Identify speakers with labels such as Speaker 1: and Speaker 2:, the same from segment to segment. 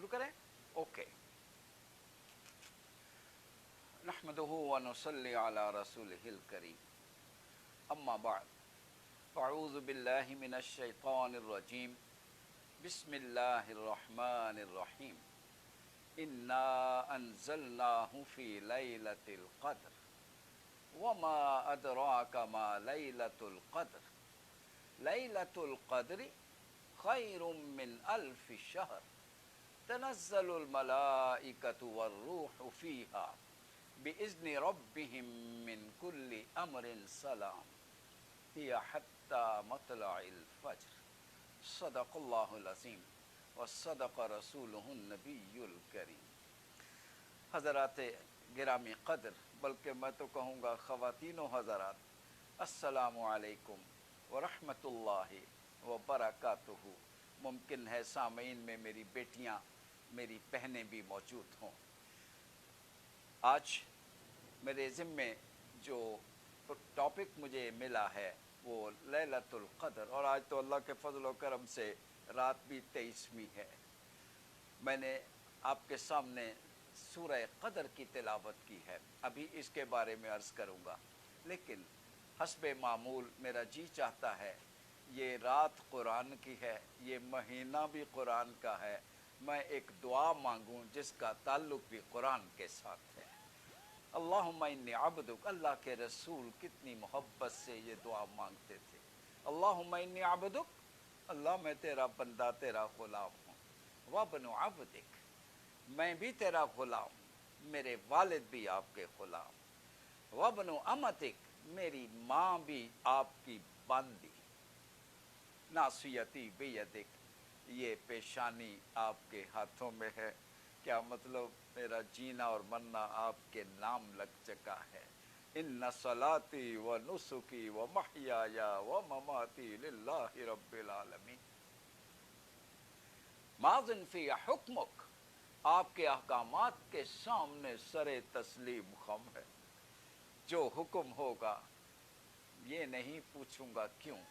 Speaker 1: شروع کریں؟ اوکے. نحمدہ و نصلی علی رسولہ الکریم. اما بعد فاعوذ باللہ من الشیطان الرجیم. بسم اللہ الرحمن الرحیم. انا انزلناہ فی لیلۃ القدر وما ادراک ما لیلۃ القدر لیلۃ القدر خیر من الف شہر تنزل الملائکۃ والروح فیہا بإذن ربهم من كل امر سلام هي حتى مطلع الفجر. صدق اللہ العظیم وصدق رسولہ النبی الکریم. حضرات گرامی قدر، بلکہ میں تو کہوں گا خواتین و حضرات، السلام علیکم ورحمۃ اللہ وبرکاتہ. ممکن ہے سامعین میں میری بیٹیاں، میری بہنیں بھی موجود ہوں. آج میرے ذمے جو ٹاپک مجھے ملا ہے وہ لیلۃ القدر، اور آج تو اللہ کے فضل و کرم سے رات بھی 23ویں ہے. میں نے آپ کے سامنے سورہ قدر کی تلاوت کی ہے، ابھی اس کے بارے میں عرض کروں گا، لیکن حسب معمول میرا جی چاہتا ہے یہ رات قرآن کی ہے، یہ مہینہ بھی قرآن کا ہے، میں ایک دعا مانگوں جس کا تعلق بھی قرآن کے ساتھ ہے. اللہم انی عبدک. اللہ کے رسول کتنی محبت سے یہ دعا مانگتے تھے. اللہم انی عبدک، اللہ میں تیرا بندہ، تیرا غلام ہوں. وابن عبدک، میں بھی تیرا غلام ہوں، میرے والد بھی آپ کے غلام. وابن امتک، میری ماں بھی آپ کی باندی. ناصیتی بیدک، یہ پیشانی آپ کے ہاتھوں میں ہے. کیا مطلب؟ میرا جینا اور مرنا آپ کے نام لگ چکا ہے. ان صلاتی و نسکی و محیای و مماتی للہ رب العالمین. ماذن فی حکمک، آپ کے احکامات کے سامنے سر تسلیم خم ہے. جو حکم ہوگا یہ نہیں پوچھوں گا کیوں.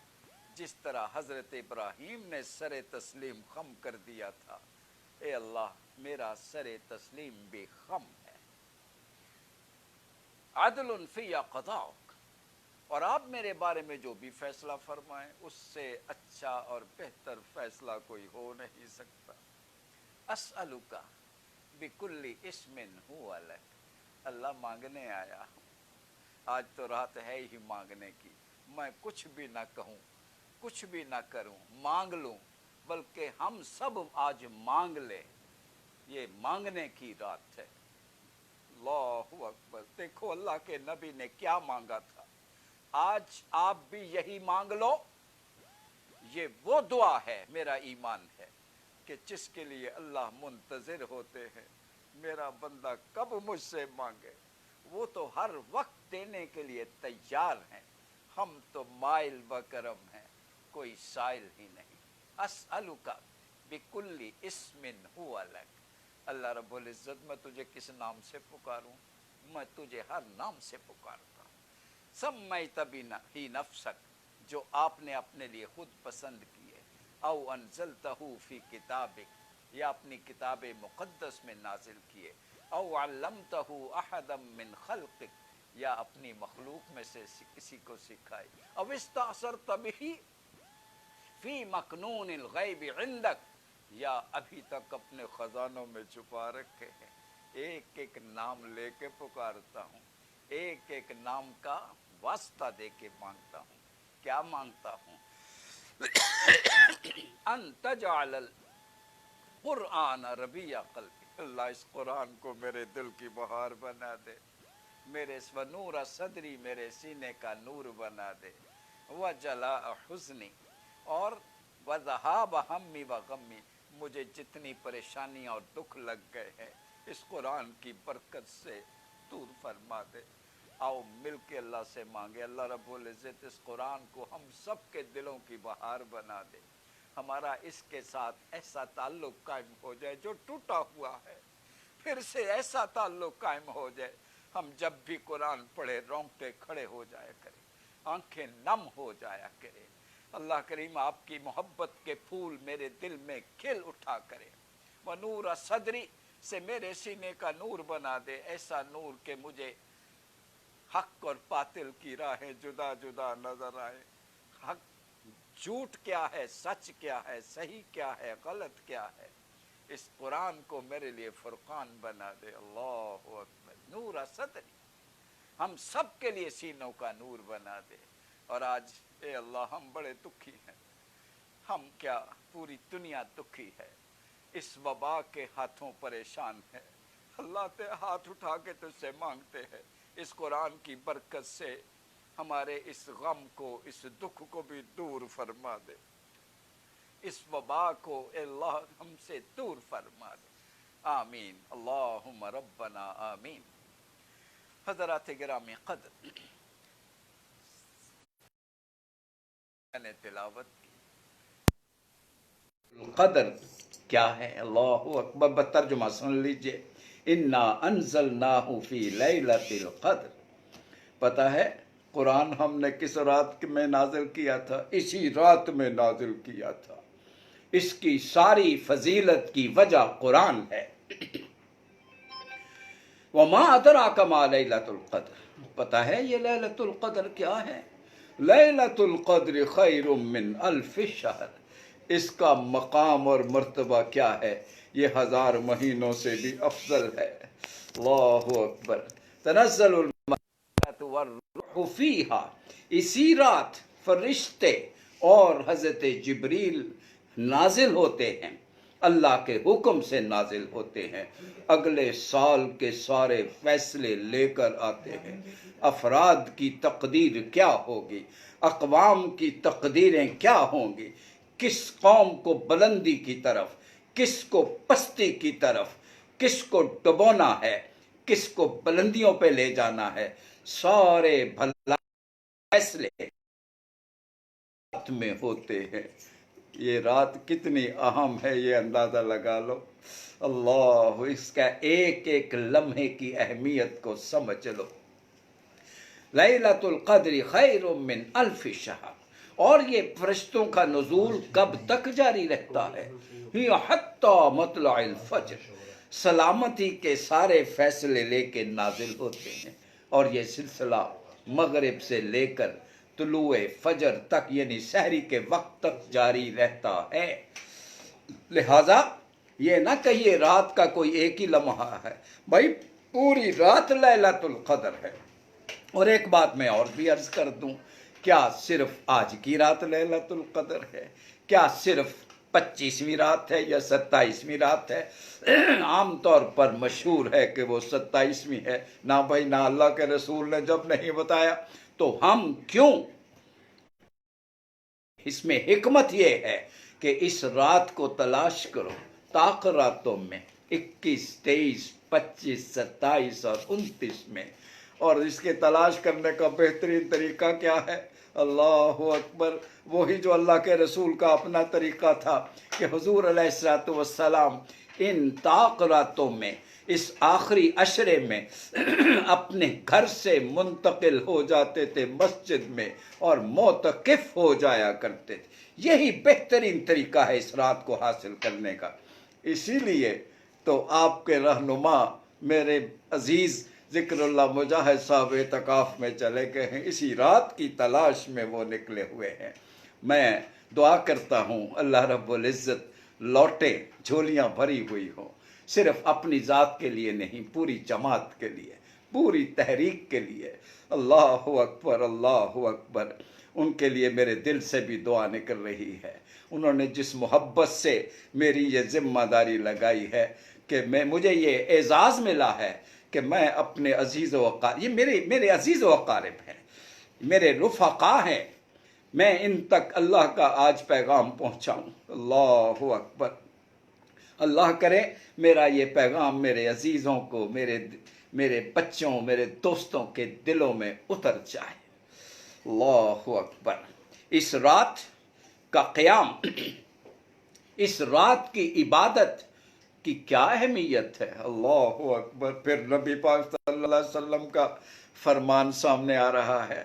Speaker 1: جس طرح حضرت ابراہیم نے سر تسلیم خم کر دیا تھا، اے اللہ میرا سر تسلیم بھی خم ہے. عدل فی قضاءک، اور آپ میرے بارے میں جو بھی فیصلہ فرمائیں اس سے اچھا اور بہتر فیصلہ کوئی ہو نہیں سکتا. اسألک بکل اسم هو لک، اللہ مانگنے آیا ہوں. آج تو رات ہے ہی مانگنے کی. میں کچھ بھی نہ کہوں، کچھ بھی نہ کروں، مانگ لوں، بلکہ ہم سب آج مانگ لیں. یہ مانگنے کی رات ہے. اللہ اکبر. دیکھو اللہ کے نبی نے کیا مانگا تھا. آج آپ بھی یہی مانگ لو. یہ وہ دعا ہے، میرا ایمان ہے، کہ جس کے لیے اللہ منتظر ہوتے ہیں. میرا بندہ کب مجھ سے مانگے. وہ تو ہر وقت دینے کے لیے تیار ہیں. ہم تو مائل بکرم ہیں، کوئی سائل ہی نہیں. اسألک بکل اسم هو لک. اللہ رب العزت میں تجھے کس نام سے پکاروں؟ میں تجھے ہر نام سے پکارتا ہوں. سمیت بہ نفسک، جو آپ نے اپنے لیے خود پسند کیے. او انزلتہ فی کتابک، یا اپنی کتاب مقدس میں نازل کیے. او علمتہ احدا من خلقک، یا اپنی مخلوق میں سے کسی کو سکھائی. او استأثرت بہ فی مکنون الغیب عندک، یا ابھی تک اپنے خزانوں میں چھپا رکھے ہیں. ایک ایک نام لے کے پکارتا ہوں، ایک ایک نام کا واسطہ دے کے مانگتا ہوں. کیا مانگتا ہوں؟ ان تجعل القرآن ربیع قلبی، اللہ اس قرآن کو میرے دل کی بہار بنا دے. میرے ونور صدری، میرے سینے کا نور بنا دے. وجلاء حزنی، اور وذہاب ہمی وغمی، مجھے جتنی پریشانیاں اور دکھ لگ گئے ہیں اس قرآن کی برکت سے دور فرما دے. آؤ مل کے اللہ سے مانگے. اللہ رب العزت اس قرآن کو ہم سب کے دلوں کی بہار بنا دے. ہمارا اس کے ساتھ ایسا تعلق قائم ہو جائے جو ٹوٹا ہوا ہے، پھر سے ایسا تعلق قائم ہو جائے ہم جب بھی قرآن پڑھے رونگٹے کھڑے ہو جایا کرے، آنکھیں نم ہو جایا کرے. اللہ کریم آپ کی محبت کے پھول میرے دل میں کھل اٹھا کرے. ونور صدری سے میرے سینے کا نور بنا دے، ایسا نور کہ مجھے حق اور باطل کی راہیں جدا جدا نظر آئے، حق جھوٹ کیا ہے، سچ کیا ہے، صحیح کیا ہے، غلط کیا ہے، اس قرآن کو میرے لیے فرقان بنا دے۔ اللہ اکبر، نور صدری، ہم سب کے لیے سینوں کا نور بنا دے۔ اور آج اے اللہ ہم بڑے دکھی ہیں، ہم کیا پوری دنیا دکھی ہے، اس وبا کے ہاتھوں پریشان ہے۔ اللہ تے ہاتھ اٹھا کے تجھ سے مانگتے ہیں، اس قرآن کی برکت سے ہمارے اس غم کو، اس دکھ کو بھی دور فرما دے، اس وبا کو اے اللہ ہم سے دور فرما دے، آمین اللہم ربنا آمین۔ حضرات گرامی قدر، میں نے تلاوت کی، القدر کیا ہے؟ اللہ اکبر، ترجمہ سن لیجئے، انا انزلناہ فی لیلۃ القدر۔ پتہ ہے قرآن ہم نے کس رات میں نازل کیا تھا؟ اسی رات میں نازل کیا تھا۔ اس کی ساری فضیلت کی وجہ قرآن ہے۔ وما ادراک ما لیلۃ القدر، پتہ ہے یہ لیلۃ القدر کیا ہے؟ لیلۃ القدر خیر من الف شہر، اس کا مقام اور مرتبہ کیا ہے؟ یہ 1000 مہینوں سے بھی افضل ہے۔ اللہ اکبر، تنزل الملائکۃ والروح فیہا، اسی رات فرشتے اور حضرت جبریل نازل ہوتے ہیں، اللہ کے حکم سے نازل ہوتے ہیں، اگلے سال کے سارے فیصلے لے کر آتے ہیں۔ افراد کی تقدیر کیا ہوگی، اقوام کی تقدیریں کیا ہوں گی، کس قوم کو بلندی کی طرف، کس کو پستی کی طرف، کس کو ڈبونا ہے، کس کو بلندیوں پہ لے جانا ہے، سارے بھلا فیصلے رات میں ہوتے ہیں۔ یہ رات کتنی اہم ہے یہ اندازہ لگا لو۔ اللہ، اس کا ایک ایک لمحے کی اہمیت کو سمجھ لو۔ لیلۃ القدر خیر من الف شہر، اور یہ فرشتوں کا نزول کب تک جاری رہتا ہے؟ ہی حتی مطلع الفجر، سلامتی کے سارے فیصلے لے کے نازل ہوتے ہیں، اور یہ سلسلہ مغرب سے لے کر طلوع فجر تک یعنی سحری کے وقت تک جاری رہتا ہے۔ لہذا یہ نہ کہیے رات کا کوئی ایک ہی لمحہ ہے، بھائی پوری رات لیلۃ القدر ہے۔ اور ایک بات میں اور بھی عرض کر دوں، کیا صرف آج کی رات لیلۃ القدر ہے؟ کیا صرف 25ویں رات ہے یا 27ویں رات ہے؟ عام طور پر مشہور ہے کہ وہ 27ویں ہے۔ نہ بھائی، نہ اللہ کے رسول نے جب نہیں بتایا تو ہم کیوں؟ اس میں حکمت یہ ہے کہ اس رات کو تلاش کرو طاق راتوں میں، 21، 23، 25، 27 اور 29 میں۔ اور اس کے تلاش کرنے کا بہترین طریقہ کیا ہے؟ اللہ اکبر، وہی جو اللہ کے رسول کا اپنا طریقہ تھا کہ حضور علیہ السلام ان طاق راتوں میں، اس آخری عشرے میں اپنے گھر سے منتقل ہو جاتے تھے مسجد میں اور معتکف ہو جایا کرتے تھے۔ یہی بہترین طریقہ ہے اس رات کو حاصل کرنے کا۔ اسی لیے تو آپ کے رہنما میرے عزیز ذکر اللہ مجاہد صاحب اعتکاف میں چلے گئے ہیں، اسی رات کی تلاش میں وہ نکلے ہوئے ہیں۔ میں دعا کرتا ہوں اللہ رب العزت لوٹے جھولیاں بھری ہوئی ہوں، صرف اپنی ذات کے لیے نہیں، پوری جماعت کے لیے، پوری تحریک کے لیے۔ اللہ اکبر، اللہ اکبر۔ ان کے لیے میرے دل سے بھی دعا نکل رہی ہے۔ انہوں نے جس محبت سے میری یہ ذمہ داری لگائی ہے کہ مجھے یہ اعزاز ملا ہے کہ میں اپنے عزیز و اقارب، یہ میرے عزیز و اقارب ہیں، میرے رفقا ہیں، میں ان تک اللہ کا آج پیغام پہنچاؤں۔ اللہ اکبر۔ اللہ کرے میرا یہ پیغام میرے عزیزوں کو، میرے بچوں، میرے دوستوں کے دلوں میں اتر جائے۔ اللہ اکبر۔ اس رات کا قیام، اس رات کی عبادت کی کیا اہمیت ہے؟ اللہ اکبر۔ پھر نبی پاک صلی اللہ علیہ وسلم کا فرمان سامنے آ رہا ہے،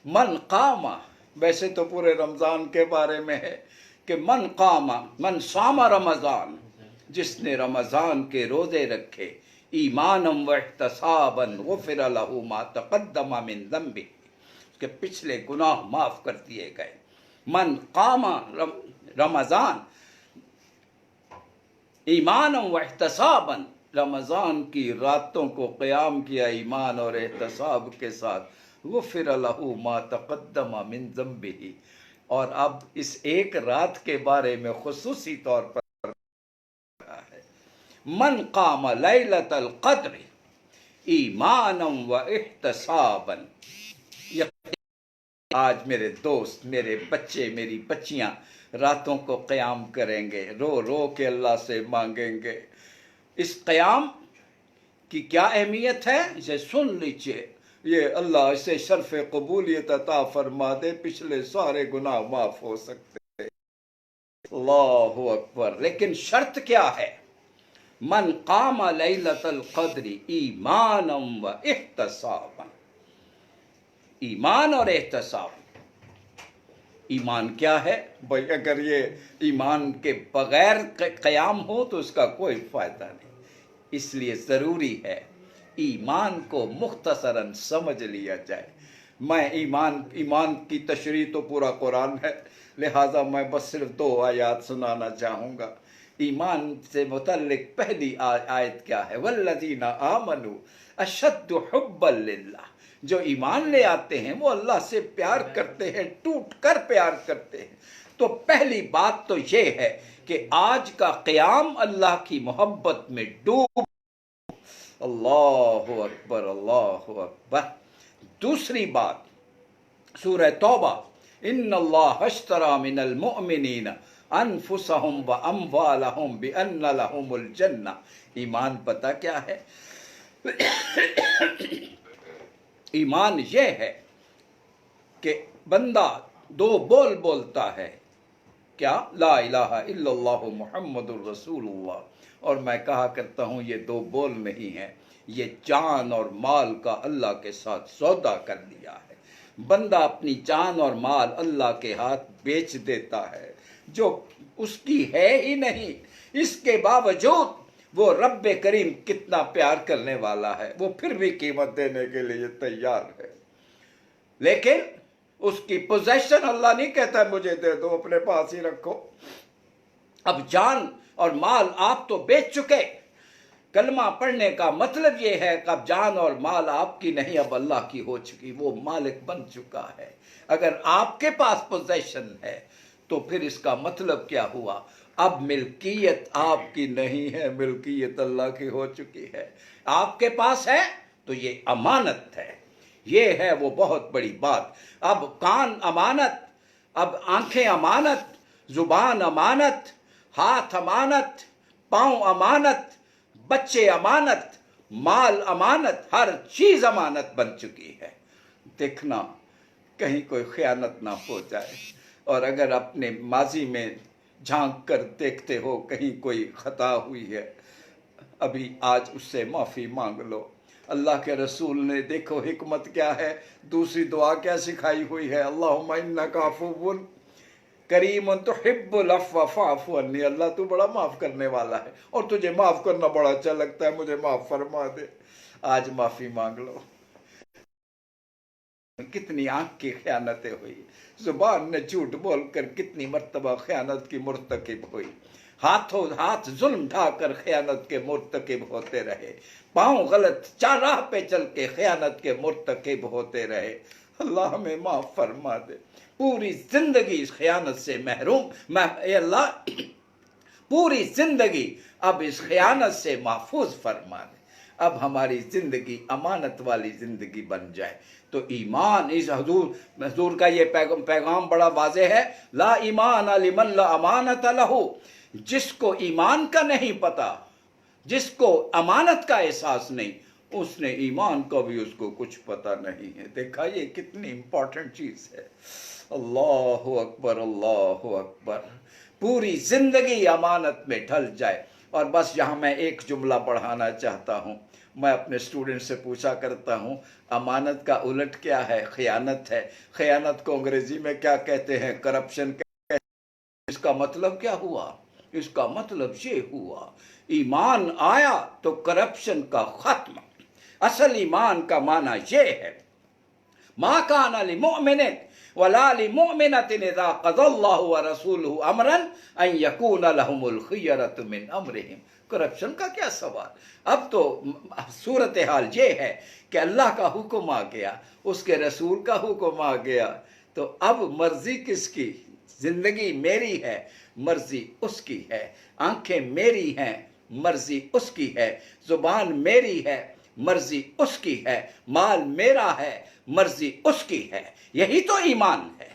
Speaker 1: من قام، ویسے تو پورے رمضان کے بارے میں ہے کہ من قام، من صام رمضان، جس نے رمضان کے روزے رکھے ایمانم و احتسابن غفر لہ ما تقدم من ذنبہ، اس کے پچھلے گناہ معاف کر دیے گئے۔ من قام رمضان ایمانم و احتسابن، رمضان کی راتوں کو قیام کیا ایمان اور احتساب کے ساتھ، غفر لہ ما تقدم من ذنبہ، اور اب اس ایک رات کے بارے میں خصوصی طور پر ہے، من قام لیلۃ القدر ایمانا و احتسابا، آج میرے دوست، میرے بچے، میری بچیاں راتوں کو قیام کریں گے، رو رو کے اللہ سے مانگیں گے۔ اس قیام کی کیا اہمیت ہے اسے سن لیجئے، یہ اللہ اسے شرف قبولیت عطا فرما دے، پچھلے سارے گناہ معاف ہو سکتے ہیں۔ اللہ اکبر۔ لیکن شرط کیا ہے؟ من قام لیلۃ القدر ایمانا و احتسابا، ایمان اور احتساب۔ ایمان کیا ہے بھائی؟ اگر یہ ایمان کے بغیر قیام ہو تو اس کا کوئی فائدہ نہیں، اس لیے ضروری ہے ایمان کو مختصراً سمجھ لیا جائے۔ میں ایمان کی تشریح تو پورا قرآن ہے، لہٰذا میں بس صرف 2 آیات سنانا چاہوں گا۔ ایمان سے متعلق پہلی آیت کیا ہے؟ والذین آمنوا اشد حبا للہ، جو ایمان لے آتے ہیں وہ اللہ سے پیار کرتے ہیں، ٹوٹ کر پیار کرتے ہیں۔ تو پہلی بات تو یہ ہے کہ آج کا قیام اللہ کی محبت میں ڈوب۔ اللہ اکبر، اللہ اکبر۔ دوسری بات سورہ توبہ، ان اللہ اشتری من المؤمنین انفسہم و اموالہم بان لہم الجنہ۔ ایمان پتہ کیا ہے؟ ایمان یہ ہے کہ بندہ 2 بول بولتا ہے، کیا؟ لا الہ الا اللہ محمد الرسول اللہ، اور میں کہا کرتا ہوں یہ 2 بول نہیں ہیں، یہ جان اور مال کا اللہ کے ساتھ سودا کر لیا ہے۔ بندہ اپنی جان اور مال اللہ کے ہاتھ بیچ دیتا ہے، جو اس کی ہے ہی نہیں، اس کے باوجود وہ رب کریم کتنا پیار کرنے والا ہے، وہ پھر بھی قیمت دینے کے لیے تیار ہے۔ لیکن اس کی پوزیشن اللہ نہیں کہتا ہے مجھے دے دو، اپنے پاس ہی رکھو۔ اب جان اور مال آپ تو بیچ چکے۔ کلمہ پڑھنے کا مطلب یہ ہے کہ اب جان اور مال آپ کی نہیں، اب اللہ کی ہو چکی، وہ مالک بن چکا ہے۔ اگر آپ کے پاس پوزیشن ہے تو پھر اس کا مطلب کیا ہوا؟ اب ملکیت آپ کی نہیں ہے، ملکیت اللہ کی ہو چکی ہے۔ آپ کے پاس ہے تو یہ امانت ہے، یہ ہے وہ بہت بڑی بات۔ اب کان امانت، اب آنکھیں امانت، زبان امانت، ہاتھ امانت، پاؤں امانت، بچے امانت، مال امانت، ہر چیز امانت بن چکی ہے۔ دیکھنا کہیں کوئی خیانت نہ ہو جائے، اور اگر اپنے ماضی میں جھانک کر دیکھتے ہو کہیں کوئی خطا ہوئی ہے، ابھی آج اس سے معافی مانگ لو۔ اللہ کے رسول نے دیکھو حکمت کیا ہے، دوسری دعا کیا سکھائی ہوئی ہے، اللہم انک عفو کریم تحب العفو فاعف عنی، اللہ تو بڑا معاف کرنے والا ہے اور تجھے معاف کرنا بڑا اچھا لگتا ہے، مجھے معاف فرما دے۔ آج معافی مانگ لو۔ کتنی آنکھ کی خیانتیں ہوئی، زبان نے جھوٹ بول کر کتنی مرتبہ خیانت کی مرتکب ہوئی، ہاتھوں ہاتھ ظلم ڈھا کر خیانت کے مرتکب ہوتے رہے، پاؤں غلط چاراہ پہ چل کے خیانت کے مرتکب ہوتے رہے۔ اللہ ہمیں معاف فرما دے، پوری زندگی اس خیانت سے محروم، اے اللہ پوری زندگی اب اس خیانت سے محفوظ فرما دے، اب ہماری زندگی امانت والی زندگی بن جائے۔ تو ایمان، اس حضور کا یہ پیغام بڑا واضح ہے، لا ایمان لمن لا امانت لہ، جس کو ایمان کا نہیں پتا، جس کو امانت کا احساس نہیں، اس نے ایمان کا بھی اس کو کچھ پتہ نہیں ہے۔ دیکھا یہ کتنی امپورٹنٹ چیز ہے۔ اللہ اکبر، اللہ اکبر۔ پوری زندگی امانت میں ڈھل جائے۔ اور بس یہاں میں ایک جملہ پڑھانا چاہتا ہوں، میں اپنے اسٹوڈنٹ سے پوچھا کرتا ہوں امانت کا الٹ کیا ہے؟ خیانت ہے۔ خیانت کو انگریزی میں کیا کہتے ہیں؟ کرپشن کہتے ہیں۔ اس کا مطلب کیا ہوا؟ اس کا مطلب یہ ہوا ایمان آیا تو کرپشن کا خاتمہ. اصل ایمان کا معنی یہ ہے ما کان لمؤمن ولا لمؤمنۃ اذا قضى اللہ ورسولہ امرا ان یکون لهم الخیرۃ من امرہم. کرپشن کا کیا سوال؟ اب تو صورتحال یہ ہے کہ اللہ کا حکم آ گیا، اس کے رسول کا حکم آ گیا، تو اب مرضی کس کی؟ زندگی میری ہے، مرضی اس کی ہے. آنکھیں میری ہیں، مرضی اس کی ہے. زبان میری ہے، مرضی اس کی ہے. مال میرا ہے، مرضی اس کی ہے. یہی تو ایمان ہے.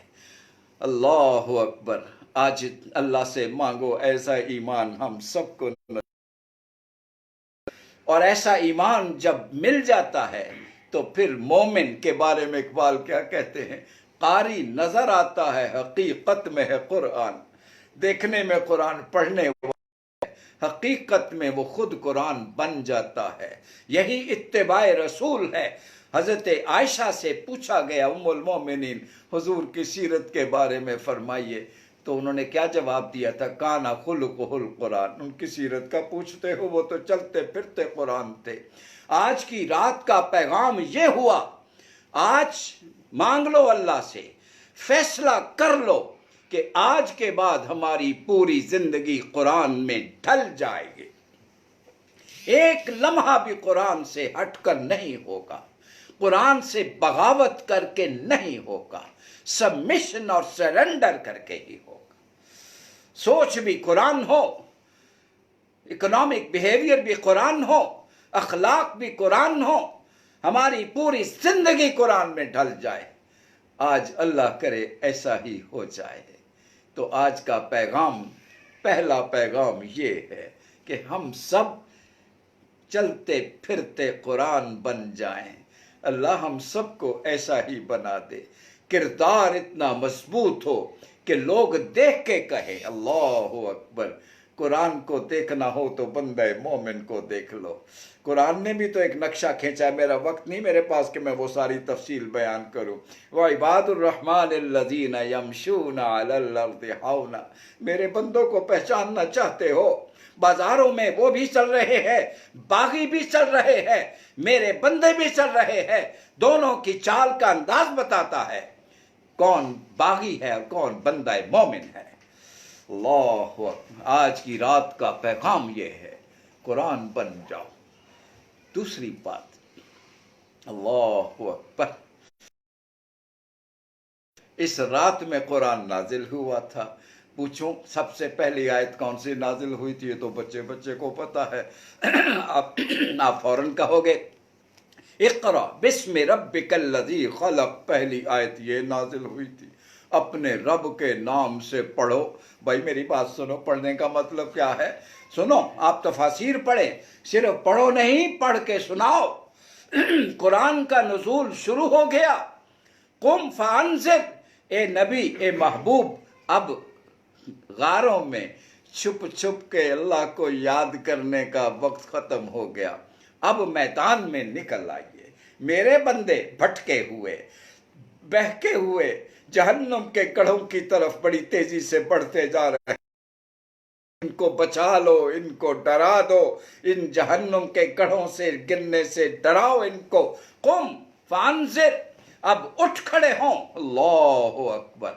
Speaker 1: اللہ اکبر. آج اللہ سے مانگو ایسا ایمان ہم سب کو، اور ایسا ایمان جب مل جاتا ہے تو پھر مومن کے بارے میں اقبال کیا کہتے ہیں؟ قاری نظر آتا ہے حقیقت میں ہے قرآن. دیکھنے میں قرآن پڑھنے، حقیقت میں وہ خود قرآن بن جاتا ہے. یہی اتباع رسول ہے. حضرت عائشہ سے پوچھا گیا ام المومنین حضور کی سیرت کے بارے میں فرمائیے، تو انہوں نے کیا جواب دیا تھا؟ کانا خلقہ القرآن. ان کی سیرت کا پوچھتے ہو، وہ تو چلتے پھرتے قرآن تھے. آج کی رات کا پیغام یہ ہوا، آج مانگ لو اللہ سے، فیصلہ کر لو کہ آج کے بعد ہماری پوری زندگی قرآن میں ڈھل جائے گی. ایک لمحہ بھی قرآن سے ہٹ کر نہیں ہوگا، قرآن سے بغاوت کر کے نہیں ہوگا، سبمیشن اور سرنڈر کر کے ہی ہوگا. سوچ بھی قرآن ہو، اکنامک بیہیویئر بھی قرآن ہو، اخلاق بھی قرآن ہو، ہماری پوری زندگی قرآن میں ڈھل جائے. آج اللہ کرے ایسا ہی ہو جائے. تو آج کا پیغام، پہلا پیغام یہ ہے کہ ہم سب چلتے پھرتے قرآن بن جائیں. اللہ ہم سب کو ایسا ہی بنا دے. کردار اتنا مضبوط ہو کہ لوگ دیکھ کے کہے اللہ اکبر. قرآن کو دیکھنا ہو تو بندہ مومن کو دیکھ لو. قرآن نے بھی تو ایک نقشہ کھینچا ہے. میرا وقت نہیں میرے پاس کہ میں وہ ساری تفصیل بیان کروں. وَعِبَادُ الرَّحْمَنِ الَّذِينَ يَمْشُونَ عَلَى الْأَرْضِ هَوْنًا. میرے بندوں کو پہچاننا چاہتے ہو؟ بازاروں میں وہ بھی چل رہے ہیں، باغی بھی چل رہے ہیں، میرے بندے بھی چل رہے ہیں. دونوں کی چال کا انداز بتاتا ہے کون باغی ہے اور کون بندہ مومن ہے. اللہ اکبر. آج کی رات کا پیغام یہ ہے، قرآن بن جاؤ. دوسری بات، اللہ اکبر، اس رات میں قرآن نازل ہوا تھا. پوچھوں سب سے پہلی آیت کون سی نازل ہوئی تھی؟ یہ تو بچے کو پتا ہے. آپ فوراً کہو گے اقرا بسم ربک الذی خلق. پہلی آیت یہ نازل ہوئی تھی، اپنے رب کے نام سے پڑھو. بھائی میری بات سنو، پڑھنے کا مطلب کیا ہے؟ سنو، آپ تفاسیر پڑھیں، صرف پڑھو نہیں، پڑھ کے سناؤ. قرآن کا نزول شروع ہو گیا. قم فانذر، اے نبی، اے محبوب، اب غاروں میں چھپ چھپ کے اللہ کو یاد کرنے کا وقت ختم ہو گیا. اب میدان میں نکل آئیے. میرے بندے بھٹکے ہوئے، بہکے ہوئے جہنم کے کڑھوں کی طرف بڑی تیزی سے بڑھتے جا رہے ہیں. ان کو بچا لو، ان کو ڈرا دو، ان جہنم کے کڑھوں سے گرنے سے ڈراؤ ان کو. قم فانذر، اب اٹھ کھڑے ہوں. اللہ اکبر.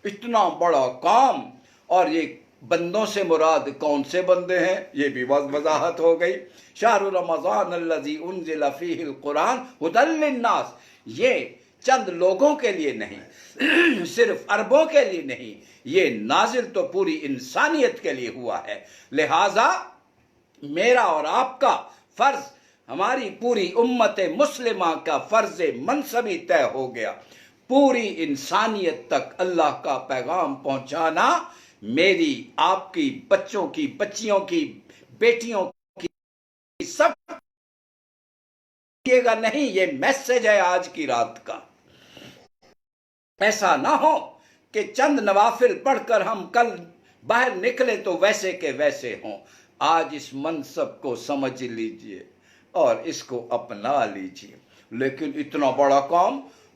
Speaker 1: اتنا بڑا کام. اور یہ بندوں سے مراد کون سے بندے ہیں؟ یہ بھی وضاحت ہو گئی. شہر رمضان الذی انزل فیہ القرآن ھدی للناس. یہ چند لوگوں کے لیے نہیں، صرف عربوں کے لیے نہیں، یہ نازل تو پوری انسانیت کے لیے ہوا ہے. لہٰذا میرا اور آپ کا فرض، ہماری پوری امت مسلمہ کا فرض منصبی طے ہو گیا. پوری انسانیت تک اللہ کا پیغام پہنچانا میری، آپ کی، بچوں کی، بچیوں کی، بیٹیوں کی، سب کیے گا نہیں. یہ میسج ہے آج کی رات کا. ایسا نہ ہو کہ چند نوافل پڑھ کر ہم کل باہر نکلے تو ویسے کے ویسے ہوں. آج اس منصب کو سمجھ لیجئے اور اس کو اپنا لیجئے. لیکن اتنا بڑا کام،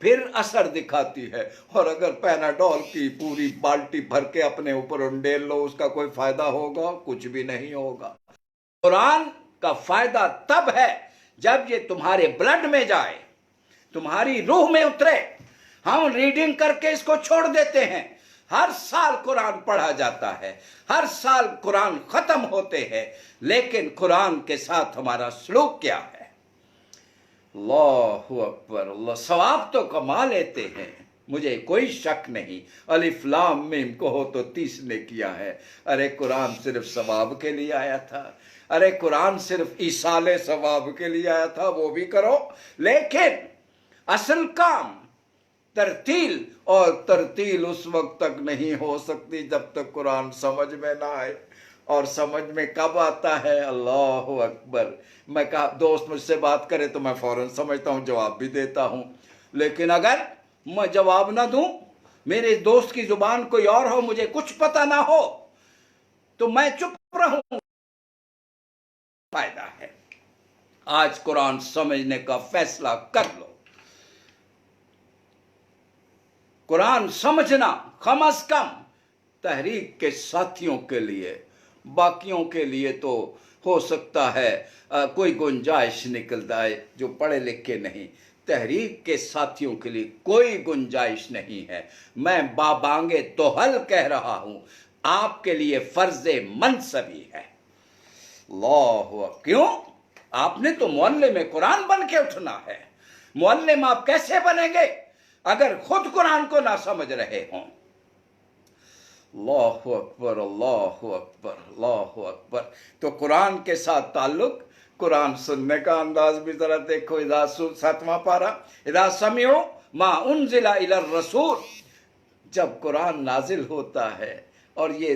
Speaker 1: پھر اثر دکھاتی ہے. اور اگر پیناڈول کی پوری بالٹی بھر کے اپنے اوپر انڈیل لو اس کا کوئی فائدہ ہوگا؟ کچھ بھی نہیں ہوگا. قرآن کا فائدہ تب ہے جب یہ تمہارے بلڈ میں جائے، تمہاری روح میں اترے. ہم ریڈنگ کر کے اس کو چھوڑ دیتے ہیں. ہر سال قرآن پڑھا جاتا ہے، ہر سال قرآن ختم ہوتے ہیں، لیکن قرآن کے ساتھ ہمارا سلوک کیا ہے؟ اللہ اکبر اللہ. ثواب تو کما لیتے ہیں، مجھے کوئی شک نہیں. الف لام میم کہو تو 30 نے کیا ہے. ارے قرآن صرف ثواب کے لیے آیا تھا، ارے قرآن صرف ایصال ثواب کے لیے آیا تھا، وہ بھی کرو. لیکن اصل کام ترتیل، اور ترتیل اس وقت تک نہیں ہو سکتی جب تک قرآن سمجھ میں نہ آئے. اور سمجھ میں کب آتا ہے؟ اللہ اکبر. میں کہا دوست مجھ سے بات کرے تو میں فوراً سمجھتا ہوں، جواب بھی دیتا ہوں. لیکن اگر میں جواب نہ دوں، میرے دوست کی زبان کوئی اور ہو، مجھے کچھ پتہ نہ ہو، تو میں چپ رہوں. فائدہ ہے. آج قرآن سمجھنے کا فیصلہ کر لو. قرآن سمجھنا کم از کم تحریک کے ساتھیوں کے لیے، باقیوں کے لیے تو ہو سکتا ہے کوئی گنجائش نکل جائے جو پڑھے لکھے نہیں. تحریک کے ساتھیوں کے لیے کوئی گنجائش نہیں ہے. میں بابانگے توحل کہہ رہا ہوں، آپ کے لیے فرض منصبی ہے. اللہ، کیوں؟ آپ نے تو معلم میں قرآن بن کے اٹھنا ہے. معلم آپ کیسے بنیں گے اگر خود قرآن کو نہ سمجھ رہے ہوں؟ اللہ اکبر اللہ اکبر اللہ اکبر. تو قرآن کے ساتھ تعلق، قرآن سننے کا انداز بھی ذرا دیکھو. 7واں پارہ، اذا سمعوا ما انزل الی الرسول. جب قرآن نازل ہوتا ہے اور یہ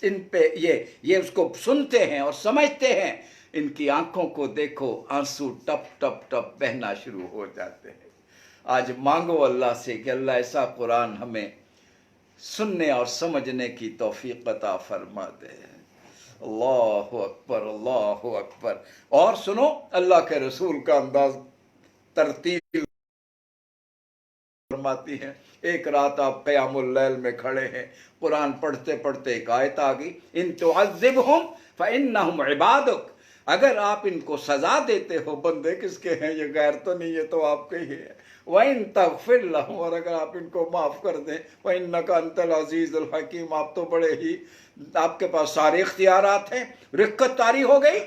Speaker 1: ان پہ یہ اس کو سنتے ہیں اور سمجھتے ہیں، ان کی آنکھوں کو دیکھو، آنسو ٹپ ٹپ ٹپ بہنا شروع ہو جاتے ہیں. آج مانگو اللہ سے کہ اللہ ایسا قرآن ہمیں سننے اور سمجھنے کی توفیق عطا فرما دے. اللہ اکبر اللہ اکبر. اور سنو اللہ کے رسول کا انداز، ترتیل فرماتی ہے. ایک رات آپ قیام اللیل میں کھڑے ہیں، قرآن پڑھتے پڑھتے ایک آیت آ گئی، ان تعذبہم فانہم عبادک. اگر آپ ان کو سزا دیتے ہو، بندے کس کے ہیں؟ یہ غیر تو نہیں، یہ تو آپ کے ہی ہے. وَإِن تَغْفِرْ لَهُمْ، اور اگر آپ ان کو معاف کر دیں، وَإِنَّكَ أَنْتَ الْعَزِيزُ الْحَكِيمُ، آپ تو بڑے ہی، آپ کے پاس سارے اختیارات ہیں. رقت طاری ہو گئی.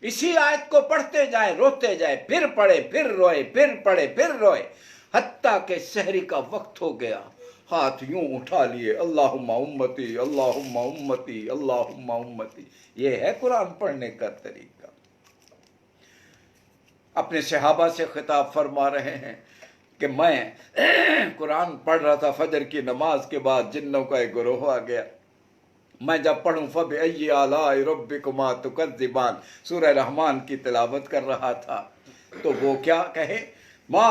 Speaker 1: اسی آیت کو پڑھتے جائیں، روتے جائیں، پھر پڑھے، پھر روئے، پھر پڑھے، پھر روئے، حتیٰ کہ سحری کا وقت ہو گیا. ہاتھ یوں اٹھا لیے، اللہم امتی اللہم امتی اللہم امتی. یہ ہے قرآن پڑھنے کا طریقہ. اپنے صحابہ سے خطاب فرما رہے ہیں کہ میں قرآن پڑھ رہا تھا، فجر کی نماز کے بعد جنوں کا ایک گروہ آ گیا. میں جب پڑھوں فَبِأَيِّ آلَاءِ رَبِّكُمَا تُكَذِّبَانِ، سورہ رحمان کی تلاوت کر رہا تھا، تو وہ کیا کہے؟ ما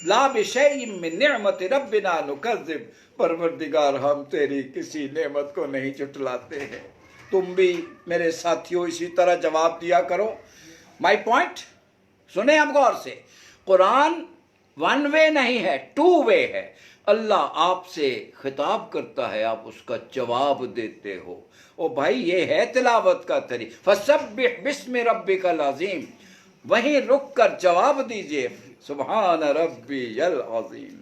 Speaker 1: لا بِشَيْءٍ مِّن نِعْمَةِ رَبِّنَا نُكَذِّبُ، پروردگار ہم تیری کسی نعمت کو نہیں جھٹلاتے ہیں. تم بھی میرے ساتھیوں اسی طرح جواب دیا کرو. مائی پوائنٹ سنیں اب غور سے. قرآن ون وے نہیں ہے، ٹو وے ہے. اللہ آپ سے خطاب کرتا ہے، آپ اس کا جواب دیتے ہو. او بھائی، یہ ہے تلاوت کا طریقہ. فَسَبِّحْ بِاسْمِ رَبِّكَ الْعَظِيمِ، وہیں رک کر جواب دیجئے سبحان ربی العظیم.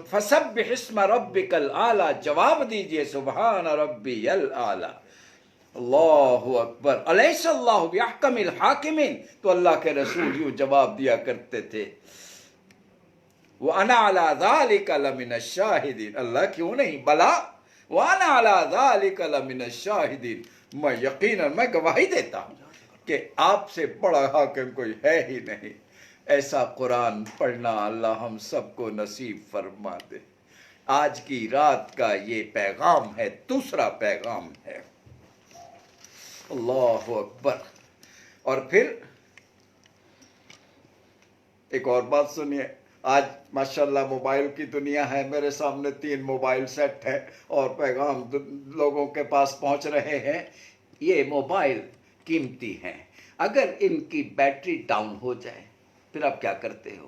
Speaker 1: فَسَبِّحْ اسْمَ رَبِّكَ الْأَعْلَى، جواب دیجئے سبحان ربی العلیٰ. اللہ اکبر. الیس اللہ بِأَحْكَمِ الْحَاكِمِينَ، تو اللہ کے رسول یوں جواب دیا کرتے تھے، وَأَنَا عَلَىٰ ذَلِكَ لَمِنَ الشَّاهِدِينَ. اللہ کیوں نہیں، بلا وَأَنَا عَلَىٰ ذَلِكَ لَمِنَ الشَّاهِدِينَ، میں یقیناً میں گواہی دیتا ہوں کہ آپ سے بڑا حاکم کوئی ہے ہی نہیں. ایسا قرآن پڑھنا اللہ ہم سب کو نصیب فرما دے. آج کی رات کا یہ پیغام ہے. دوسرا پیغام ہے. اللہ اکبر. اور پھر ایک اور بات سنیے. آج ماشاءاللہ موبائل کی دنیا ہے، میرے سامنے 3 موبائل سیٹ ہے اور پیغام لوگوں کے پاس پہنچ رہے ہیں. یہ موبائل قیمتی ہیں، اگر ان کی بیٹری ڈاؤن ہو جائے پھر آپ کیا کرتے ہو؟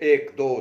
Speaker 1: 1 2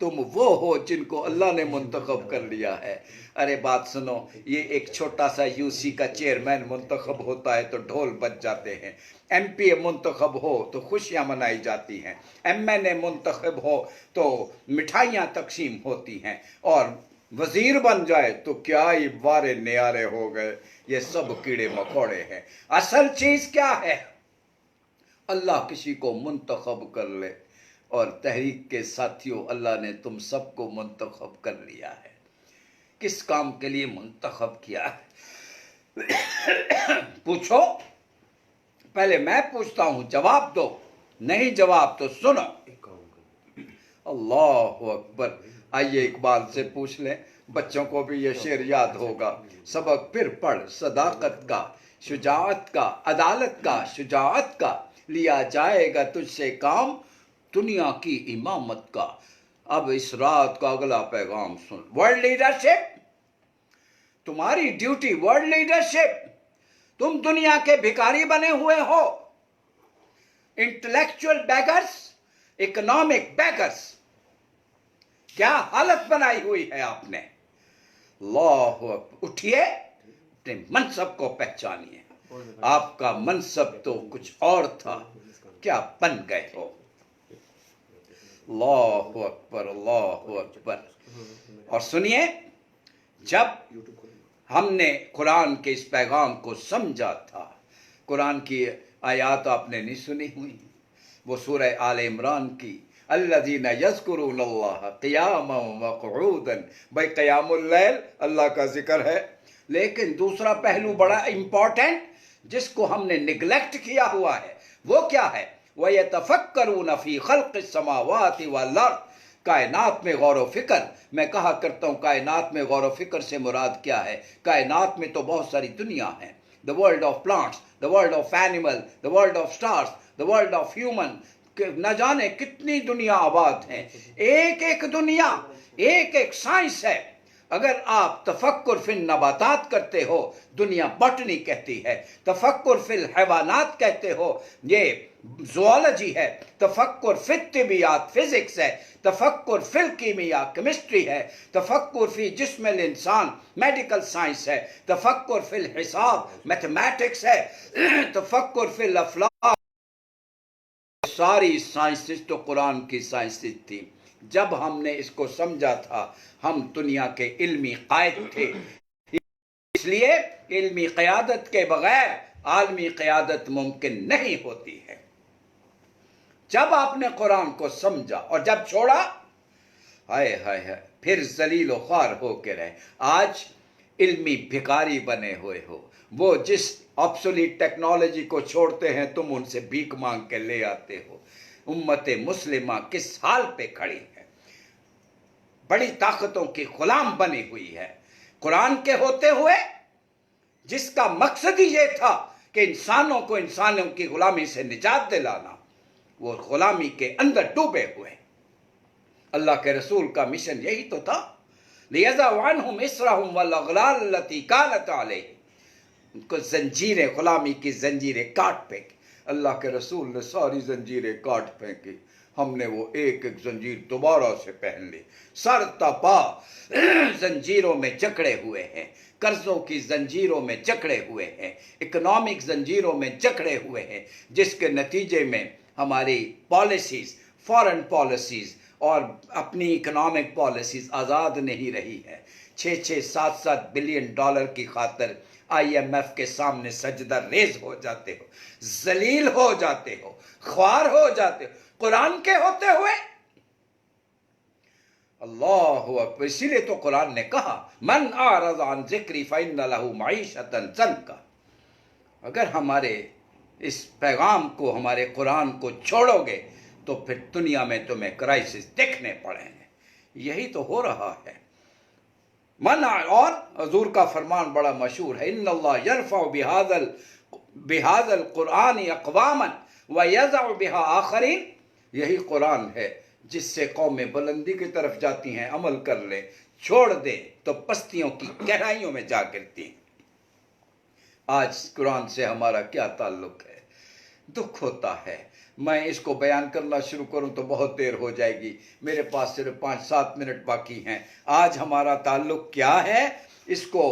Speaker 1: تم وہ ہو جن کو اللہ نے منتخب کر لیا ہے۔ ارے بات سنو، یہ ایک چھوٹا سا یو سی کا چیئرمین منتخب ہوتا ہے تو ڈھول بج جاتے ہیں، ایم پی اے منتخب ہو تو خوشیاں منائی جاتی ہیں، ایم این اے منتخب ہو تو مٹھائیاں تقسیم ہوتی ہیں، اور وزیر بن جائے تو کیا ہی وارے نیارے ہو گئے۔ یہ سب کیڑے مکوڑے ہیں۔ اصل چیز کیا ہے؟ اللہ کسی کو منتخب کر لے، اور تحریک کے ساتھیوں، اللہ نے تم سب کو منتخب کر لیا ہے۔ کس کام کے لیے منتخب کیا ہے؟ پوچھو، پہلے میں پوچھتا ہوں، جواب دو، نہیں جواب تو سنو۔ اللہ اکبر۔ آئیے اقبال سے پوچھ لیں، بچوں کو بھی یہ شعر یاد ہوگا۔ سبق پھر پڑھ صداقت کا، شجاعت کا، عدالت کا، شجاعت کا، لیا جائے گا تجھ سے کام دنیا کی امامت کا۔ اب اس رات کا اگلا پیغام سن۔ ورلڈ لیڈرشپ، تمہاری ڈیوٹی ورلڈ لیڈرشپ۔ تم دنیا کے بھکاری بنے ہوئے ہو، انٹلیکچوئل بیگرز، اکنامک بیگرز۔ کیا حالت بنائی ہوئی ہے آپ نے؟ اللہ اکبر۔ اٹھیے، اپنے منصب کو پہچانیے۔ آپ کا منصب تو کچھ اور تھا، کیا بن گئے ہو؟ اللہ اکبر، اللہ اکبر۔ اور سنیے، جب ہم نے قرآن کے اس پیغام کو سمجھا تھا، قرآن کی آیات آپ نے نہیں سنی ہوئی؟ وہ سورہ آل عمران کی، الذین یذکرون اللہ قیاما وقعودا، بھائی قیام اللیل اللہ کا ذکر ہے، لیکن دوسرا پہلو بڑا امپورٹنٹ جس کو ہم نے نگلیکٹ کیا ہوا ہے، وہ کیا ہے؟ وَيَتَفَكَّرُونَ فِي خَلْقِ السَّمَاوَاتِ وَالْأَرْضِ، کائنات میں غور و فکر۔ میں کہا کرتا ہوں کائنات میں غور و فکر سے مراد کیا ہے؟ کائنات میں تو بہت ساری دنیا ہیں، the world of plants, the world of animal, the world of stars, the world of human، نہ جانے کتنی دنیا آباد ہیں، ایک ایک دنیا، ایک ایک سائنس ہے۔ اگر آپ تفکر فی النباتات کرتے ہو، دنیا باٹنی کہتی ہے، تفکر فی الحیوانات کہتے ہو، یہ زوالوجی ہے، تفکر فی الطبیات فزکس ہے، تفکر فی الکیمیا کیمسٹری ہے، تفکر فی جسم الانسان میڈیکل سائنس ہے، تفکر فی الحساب میتھمیٹکس ہے، تفکر فی الافلاک، ساری سائنسز تو قرآن کی سائنسز تھی۔ جب ہم نے اس کو سمجھا تھا، ہم دنیا کے علمی قائد تھے، اس لیے علمی قیادت کے بغیر عالمی قیادت ممکن نہیں ہوتی ہے۔ جب آپ نے قرآن کو سمجھا اور جب چھوڑا، ہائے ہائے ہائے، پھر ذلیل و خوار ہو کے رہے۔ آج علمی بھکاری بنے ہوئے ہو، وہ جس آبسولیٹ ٹیکنالوجی کو چھوڑتے ہیں تم ان سے بھیک مانگ کے لے آتے ہو۔ امت مسلمہ کس حال پہ کھڑی ہے؟ بڑی طاقتوں کی غلام بنی ہوئی ہے۔ قرآن کے ہوتے ہوئے جس کا مقصد ہی یہ تھا کہ انسانوں کو انسانوں کی غلامی سے نجات دلانا، وہ غلامی کے اندر ڈوبے ہوئے۔ اللہ کے رسول کا مشن یہی تو تھا، لِيَضَعَ عَنْهُمْ إِصْرَهُمْ وَالْأَغْلَالَ الَّتِي كَانَتْ عَلَيْهِمْ، ان کو زنجیریں، غلامی کی زنجیریں کاٹ پھینکی۔ اللہ کے رسول نے ساری زنجیریں کاٹ پھینکی، ہم نے وہ ایک ایک زنجیر دوبارہ سے پہن لی۔ سر تا پا زنجیروں میں جکڑے ہوئے ہیں، قرضوں کی زنجیروں میں جکڑے ہوئے ہیں، اکنامک زنجیروں میں جکڑے ہوئے ہیں، جس کے نتیجے میں ہماری پالیسیز، فارن پالیسیز اور اپنی اکنامک پالیسیز آزاد نہیں رہی ہے۔ 6-7 بلین ڈالر کی خاطر آئی ایم ایف کے سامنے سجدہ ریز ہو جاتے ہو، ذلیل ہو جاتے ہو، خوار ہو جاتے ہو، قرآن کے ہوتے ہوئے۔ اللہ اکبر۔ اسی لیے تو قرآن نے کہا من اعرض عن ذکری فإن له معیشۃ ضنکا۔ اگر ہمارے اس پیغام کو، ہمارے قرآن کو چھوڑو گے تو پھر دنیا میں تمہیں کرائسس دیکھنے پڑیں گے۔ یہی تو ہو رہا ہے۔ اور حضور کا فرمان بڑا مشہور ہے، ان اللہ یرفع بہذا القرآن اقواما ویضع بہا آخرین۔ یہی قرآن ہے جس سے قومیں بلندی کی طرف جاتی ہیں، عمل کر لیں، چھوڑ دیں تو پستیوں کی گہرائیوں میں جا گرتی ہیں۔ آج قرآن سے ہمارا کیا تعلق ہے؟ دکھ ہوتا ہے۔ میں اس کو بیان کرنا شروع کروں تو بہت دیر ہو جائے گی، میرے پاس صرف 5-7 منٹ باقی ہیں۔ آج ہمارا تعلق کیا ہے، اس کو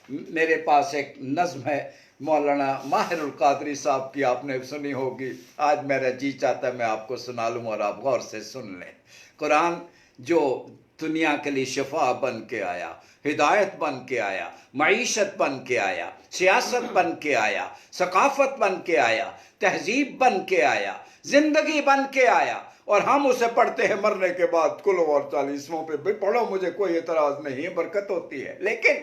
Speaker 1: میرے پاس ایک نظم ہے مولانا ماہر القادری صاحب کی، آپ نے سنی ہوگی، آج میرا جی چاہتا ہے میں آپ کو سنا لوں اور آپ غور سے سن لیں۔ قرآن جو دنیا کے لیے شفا بن کے آیا، ہدایت بن کے آیا، معیشت بن کے آیا، سیاست بن کے آیا، ثقافت بن کے آیا، تہذیب بن کے آیا، زندگی بن کے آیا، اور ہم اسے پڑھتے ہیں مرنے کے بعد کلو اور 40واں پہ بھی پڑھو، مجھے کوئی اعتراض نہیں ہے، برکت ہوتی ہے، لیکن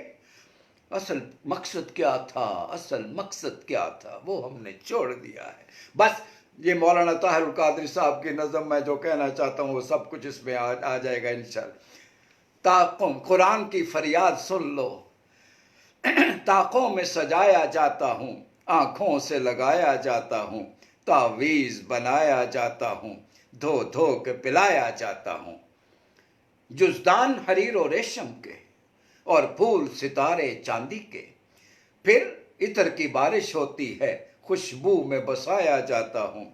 Speaker 1: اصل مقصد کیا تھا، اصل مقصد کیا تھا، وہ ہم نے چھوڑ دیا ہے۔ بس یہ مولانا طاہر القادری صاحب کی نظم میں جو کہنا چاہتا ہوں وہ سب کچھ اس میں آ جائے گا انشاءاللہ۔ طاقوں قرآن کی فریاد سن لو، طاقوں میں سجایا جاتا ہوں، آنکھوں سے لگایا جاتا ہوں، تعویذ بنایا جاتا ہوں، دھو دھو کے پلایا جاتا ہوں، جزدان حریر و ریشم کے اور پھول ستارے چاندی کے، پھر عطر کی بارش ہوتی ہے، خوشبو میں بسایا جاتا ہوں،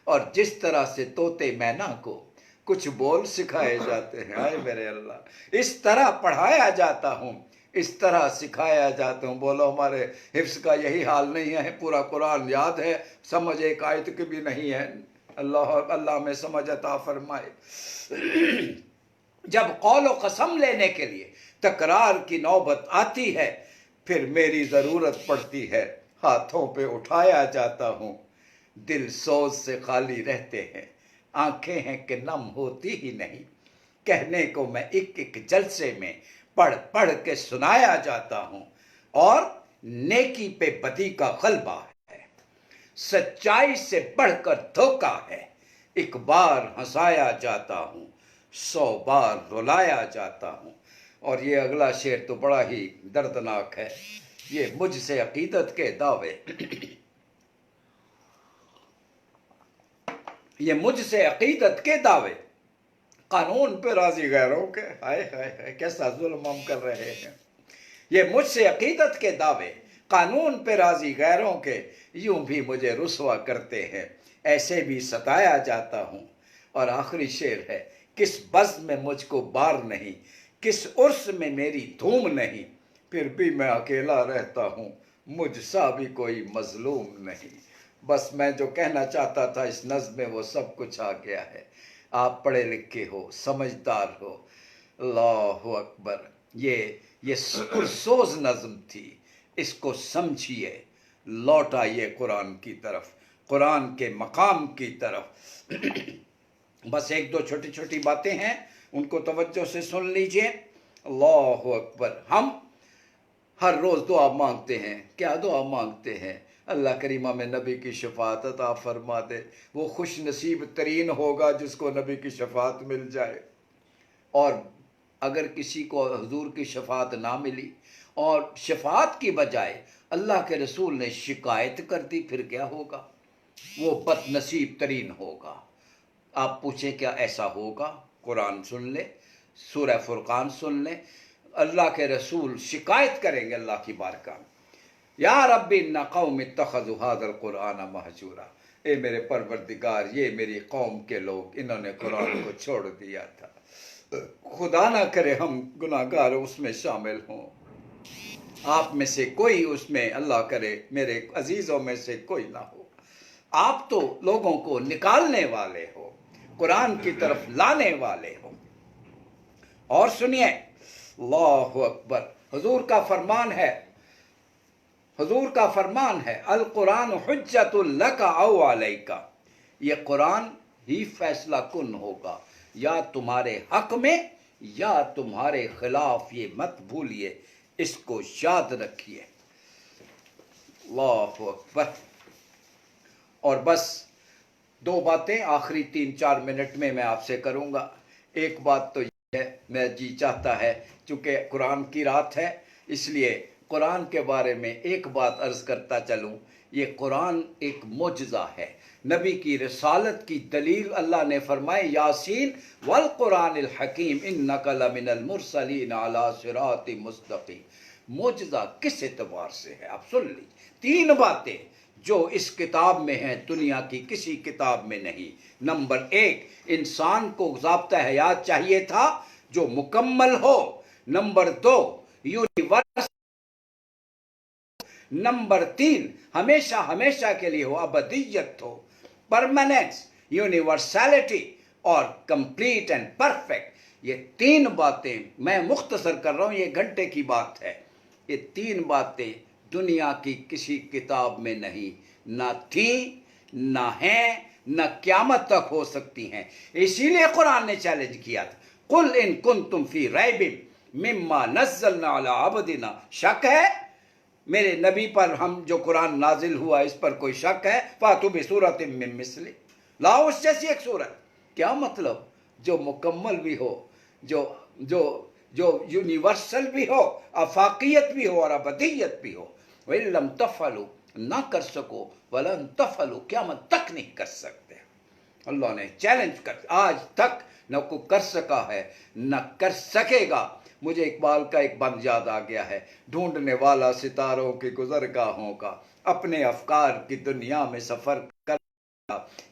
Speaker 1: اور جس طرح سے طوطے مینا کو کچھ بول سکھائے جاتے ہیں، آئے میرے اللہ، اس طرح پڑھایا جاتا ہوں، اس طرح سکھایا جاتا ہوں۔ بولو ہمارے حفظ کا یہی حال نہیں ہے، پورا قرآن یاد ہے، سمجھ ایک آیت کی بھی نہیں ہے، اللہ میں سمجھ عطا فرمائے۔ جب قول و قسم لینے کے لیے تکرار کی نوبت آتی ہے، پھر میری ضرورت پڑتی ہے، ہاتھوں پہ اٹھایا جاتا ہوں، دل سوز سے خالی رہتے ہیں، آنکھیں ہیں کہ نم ہوتی ہی نہیں، کہنے کو میں ایک ایک جلسے میں پڑھ پڑھ کے سنایا جاتا ہوں، اور نیکی پہ بدی کا غلبہ ہے، سچائی سے بڑھ کر دھوکا ہے، ایک بار ہنسایا جاتا ہوں، 100 بار رلایا جاتا ہوں۔ اور یہ اگلا شعر تو بڑا ہی دردناک ہے، یہ مجھ سے عقیدت کے دعوے، یہ مجھ سے عقیدت کے دعوے، قانون پہ راضی غیروں کے، ہائے ہائے ہائے کیسا ظلم ہم کر رہے ہیں، یہ مجھ سے عقیدت کے دعوے، قانون پہ راضی غیروں کے، یوں بھی مجھے رسوا کرتے ہیں، ایسے بھی ستایا جاتا ہوں۔ اور آخری شعر ہے، کس بزم میں مجھ کو بار نہیں، کس عرس میں میری دھوم نہیں، پھر بھی میں اکیلا رہتا ہوں، مجھ سا بھی کوئی مظلوم نہیں۔ بس میں جو کہنا چاہتا تھا اس نظم میں وہ سب کچھ آ گیا ہے۔ آپ پڑھے لکھے ہو، سمجھدار ہو، اللہ اکبر، یہ پرسوز نظم تھی، اس کو سمجھیے، لوٹ آئیے قرآن کی طرف، قرآن کے مقام کی طرف۔ بس ایک دو چھوٹی چھوٹی باتیں ہیں، ان کو توجہ سے سن لیجئے۔ اللہ اکبر، ہم ہر روز دعا مانگتے ہیں، کیا دعا مانگتے ہیں؟ اللہ کریم ہمیں نبی کی شفاعت عطا فرما دے، وہ خوش نصیب ترین ہوگا جس کو نبی کی شفاعت مل جائے۔ اور اگر کسی کو حضور کی شفاعت نہ ملی اور شفاعت کی بجائے اللہ کے رسول نے شکایت کر دی، پھر کیا ہوگا؟ وہ بد نصیب ترین ہوگا۔ آپ پوچھیں کیا ایسا ہوگا؟ قرآن سن لے، سورہ فرقان سن لیں، اللہ کے رسول شکایت کریں گے اللہ کی بارگاہ میں، یا رب ان قوم اتخذوا ھذا القرآن مہجورا، اے میرے پروردگار یہ میری قوم کے لوگ، انہوں نے قرآن کو چھوڑ دیا تھا، خدا نہ کرے ہم گناہگار اس میں شامل ہوں، آپ میں سے کوئی اس میں، اللہ کرے میرے عزیزوں میں سے کوئی نہ ہو، آپ تو لوگوں کو نکالنے والے ہو، قرآن کی طرف لانے والے ہو۔ اور سنیے، اللہ اکبر، حضور کا فرمان ہے، حضور کا فرمان ہے، القرآن حجت لک او علیک، یہ قرآن ہی فیصلہ کن ہوگا، یا تمہارے حق میں یا تمہارے خلاف، یہ مت بھولیے، اس کو یاد رکھیے۔ اللہ اکبر۔ اور بس دو باتیں آخری 3-4 منٹ میں آپ سے کروں گا۔ ایک بات تو یہ ہے، میں جی چاہتا ہے چونکہ قرآن کی رات ہے، اس لیے قرآن کے بارے میں ایک بات عرض کرتا چلوں، یہ قرآن ایک معجزہ ہے، نبی کی رسالت کی دلیل اللہ نے فرمائے، یاسین والقرآن الحکیم انک لمن المرسلین علی صراط مستقیم۔ معجزہ کس اعتبار سے ہے آپ سن لیجیے، 3 باتیں جو اس کتاب میں ہے دنیا کی کسی کتاب میں نہیں۔ نمبر 1، انسان کو ضابطہ حیات چاہیے تھا جو مکمل ہو۔ Number 2، universe. نمبر 3، ہمیشہ ہمیشہ کے لیے ہو، ابدیت ہو، پرماننس، یونیورسلٹی اور کمپلیٹ اینڈ پرفیکٹ۔ یہ 3 باتیں میں مختصر کر رہا ہوں، یہ گھنٹے کی بات ہے۔ یہ 3 باتیں دنیا کی کسی کتاب میں نہیں، نہ تھیں، نہ ہیں، نہ قیامت تک ہو سکتی ہیں۔ اسی لیے قرآن نے چیلنج کیا تھا، قُلْ إِن كُنْتُمْ فِي رَيْبٍ مِّمَّا نَزَّلْنَا عَلَىٰ عَبْدِنَا۔ شک ہے میرے نبی پر، ہم جو قرآن نازل ہوا اس پر کوئی شک ہے؟ فَأْتُوا بِسُورَةٍ مِّن مِّثْلِهِ، لاؤ اس جیسی ایک سورت۔ کیا مطلب؟ جو مکمل بھی ہو، جو یونیورسل بھی ہو، آفاقیت بھی ہو اور ابدیت بھی ہو۔ وَإِن لَّمْ تَفْعَلُوا، نہ کر سکو، وَلَن تَفْعَلُوا، قیامت تک نہیں کر سکتے۔ اللہ نے چیلنج کر، آج تک نہ کوئی کر سکا ہے نہ کر سکے گا۔ مجھے اقبال کا ایک بند یاد آ گیا ہے، ڈھونڈنے والا ستاروں کی گزرگاہوں کا، اپنے افکار کی دنیا میں سفر کر،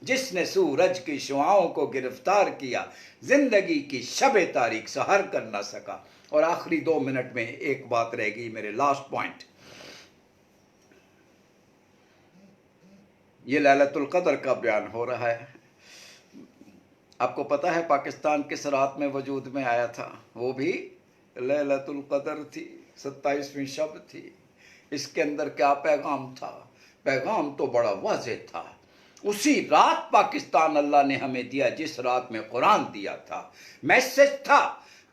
Speaker 1: جس نے سورج کی شعاؤں کو گرفتار کیا، زندگی کی شب تاریک سحر کر نہ سکا۔ اور آخری 2 منٹ میں ایک بات رہ گئی، میرے لاسٹ پوائنٹ۔ یہ لیلۃ القدر کا بیان ہو رہا ہے۔ آپ کو پتہ ہے پاکستان کس رات میں وجود میں آیا تھا؟ وہ بھی لیلۃ القدر تھی، 27ویں شب تھی۔ اس کے اندر کیا پیغام تھا؟ پیغام تو بڑا واضح تھا۔ اسی رات پاکستان اللہ نے ہمیں دیا جس رات میں قرآن دیا تھا۔ میسج تھا،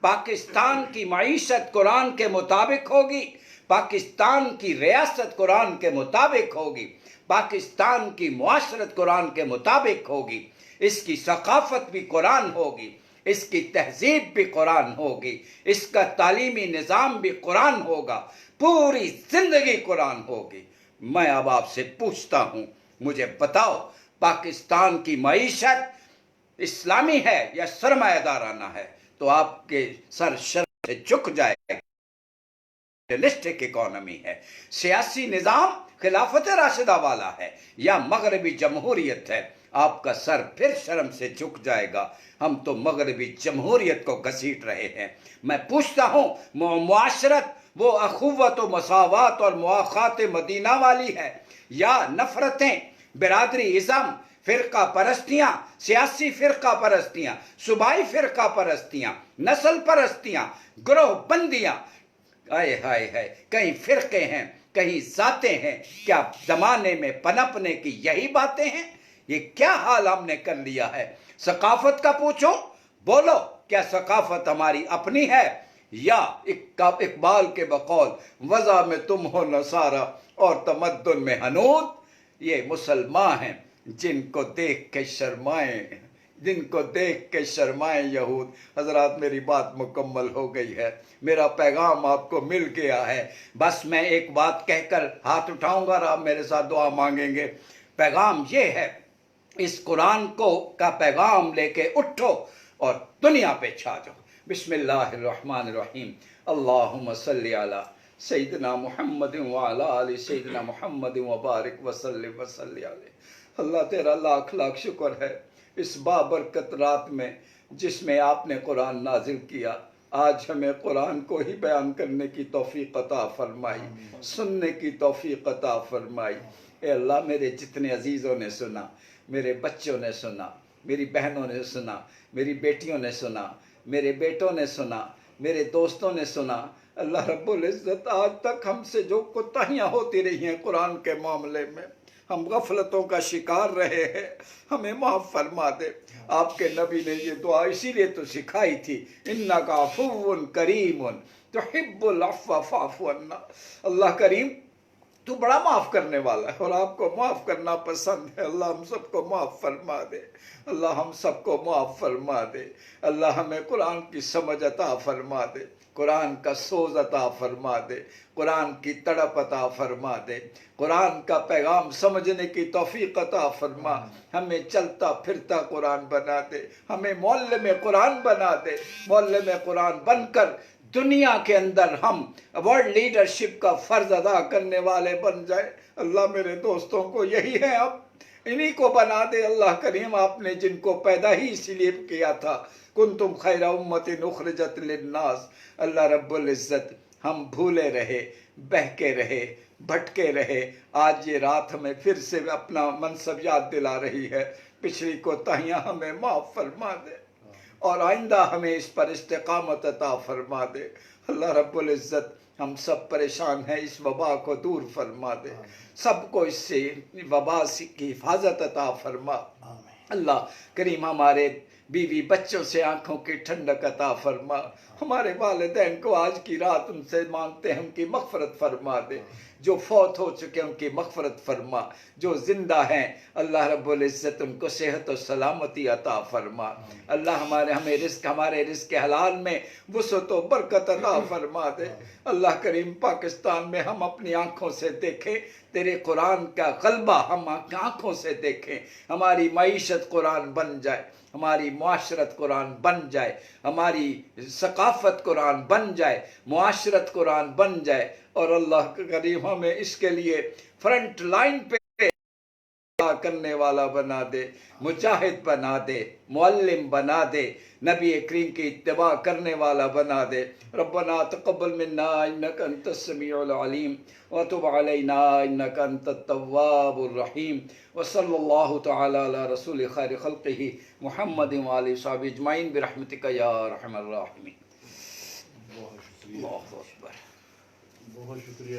Speaker 1: پاکستان کی معیشت قرآن کے مطابق ہوگی، پاکستان کی ریاست قرآن کے مطابق ہوگی، پاکستان کی معاشرت قرآن کے مطابق ہوگی، اس کی ثقافت بھی قرآن ہوگی، اس کی تہذیب بھی قرآن ہوگی، اس کا تعلیمی نظام بھی قرآن ہوگا، پوری زندگی قرآن ہوگی۔ میں اب آپ سے پوچھتا ہوں، مجھے بتاؤ پاکستان کی معیشت اسلامی ہے یا سرمایہ دارانہ ہے؟ تو آپ کے سر شرم سے جھک جائے گا۔ کیپٹلسٹک اکانومی ہے، سیاسی نظام خلافت راشدہ والا ہے یا مغربی جمہوریت ہے، آپ کا سر پھر شرم سے جھک جائے گا۔ ہم تو مغربی جمہوریت کو گھسیٹ رہے ہیں۔ میں پوچھتا ہوں، معاشرت وہ اخوت و مساوات اور مواخات مدینہ والی ہے یا نفرتیں، برادری ازم، فرقہ پرستیاں، سیاسی فرقہ پرستیاں، صوبائی فرقہ پرستیاں، نسل پرستیاں، گروہ بندیاں؟ آئے ہائے ہائے، کہیں فرقے ہیں، کہیں ذاتیں ہیں۔ کیا زمانے میں پنپنے کی یہی باتیں ہیں؟ یہ کیا حال ہم نے کر لیا ہے؟ ثقافت کا پوچھو، بولو کیا ثقافت ہماری اپنی ہے یا اقبال کے بقول وضع میں تم ہو نصارہ اور تمدن میں ہنود؟ یہ مسلمان ہیں جن کو دیکھ کے شرمائیں یہود۔ حضرات میری بات مکمل ہو گئی ہے، میرا پیغام آپ کو مل گیا ہے۔ بس میں ایک بات کہہ کر ہاتھ اٹھاؤں گا اور آپ میرے ساتھ دعا مانگیں گے۔ پیغام یہ ہے، اس قرآن کا پیغام لے کے اٹھو اور دنیا پہ چھا جاؤ۔ بسم اللہ الرحمن الرحیم، اللہم صلی علی سیدنا محمد وعلی آل سیدنا محمد وبارک وسلم وصلی علیہ۔ اللہ تیرا لاکھ لاکھ شکر ہے اس بابرکت رات میں جس میں آپ نے قرآن نازل کیا، آج ہمیں قرآن کو ہی بیان کرنے کی توفیق عطا فرمائی، سننے کی توفیق عطا فرمائی۔ اے اللہ، میرے جتنے عزیزوں نے سنا، میرے بچوں نے سنا، میری بہنوں نے سنا، میری بیٹیوں نے سنا، میرے بیٹوں نے سنا، میرے دوستوں نے سنا، اللہ رب العزت آج تک ہم سے جو کوتاہیاں ہوتی رہی ہیں قرآن کے معاملے میں، ہم غفلتوں کا شکار رہے ہیں، ہمیں معاف فرما دے۔ آپ کے نبی نے یہ دعا اسی لیے تو سکھائی تھی، اِنَّكَ عَفُوٌّ كَرِيمٌ تُحِبُّ الْعَفْوَ فَاعْفُ عَنَّا۔ اللہ کریم، تو بڑا معاف کرنے والا ہے اور آپ کو معاف کرنا پسند ہے۔ اللہ ہم سب کو معاف فرما دے، اللہ ہم سب کو معاف فرما دے، اللہ ہمیں قرآن کی سمجھ عطا فرما دے، قرآن کا سوز عطا فرما دے، قرآن کی تڑپ عطا فرما دے، قرآن کا پیغام سمجھنے کی توفیق عطا فرما، ہمیں چلتا پھرتا قرآن بنا دے، ہمیں معلم قرآن بنا دے، معلم قرآن بن کر دنیا کے اندر ہم ورلڈ لیڈرشپ کا فرض ادا کرنے والے بن جائے۔ اللہ میرے دوستوں کو یہی ہے، اب انہی کو بنا دے اللہ کریم، آپ نے جن کو پیدا ہی اسی لیے کیا تھا، کنتم خیر امت اخرجت للناس۔ اللہ رب العزت ہم بھولے رہے، بہکے رہے، بھٹکے رہے، آج یہ رات ہمیں پھر سے اپنا منصب یاد دلا رہی ہے، پچھلی کوتاہیاں ہمیں معاف فرما دے اور آئندہ ہمیں اس پر استقامت عطا فرما دے۔ اللہ رب العزت ہم سب پریشان ہیں، اس وبا کو دور فرما دے، سب کو اس سے وبا کی حفاظت عطا فرما۔ اللہ کریم ہمارے بیوی بچوں سے آنکھوں کی ٹھنڈک عطا فرما، ہمارے والدین کو آج کی رات ان سے مانگتے ہیں ان کی مغفرت فرما دے، جو فوت ہو چکے ان کی مغفرت فرما، جو زندہ ہیں اللہ رب العزت ان کو صحت و سلامتی عطا فرما۔ اللہ ہمارے رزق حلال میں وسعت و برکت عطا فرما دے۔ اللہ کریم پاکستان میں ہم اپنی آنکھوں سے دیکھیں تیرے قرآن کا غلبہ، ہم آنکھوں سے دیکھیں، ہماری معیشت قرآن بن جائے، ہماری معاشرت قرآن بن جائے، ہماری ثقافت قرآن بن جائے، معاشرت قرآن بن جائے، اور اللہ کریم ہمیں اس کے لیے فرنٹ لائن پہ کرنے والا بنا دے، مجاہد بنا دے، معلم بنا دے، نبی کریم کی اتباع کرنے والا بنا دے۔ ربنا تقبل منا انک انت السمیع العلیم وتب علینا انک انت التواب الرحیم، وصلی اللہ تعالی علی رسول خیر خلقہ محمد وآلہ وصحبہ اجمعین برحمتک یا ارحم الراحمین۔
Speaker 2: بہت شکریہ،
Speaker 1: اللہ اکبر،
Speaker 2: بہت شکریہ۔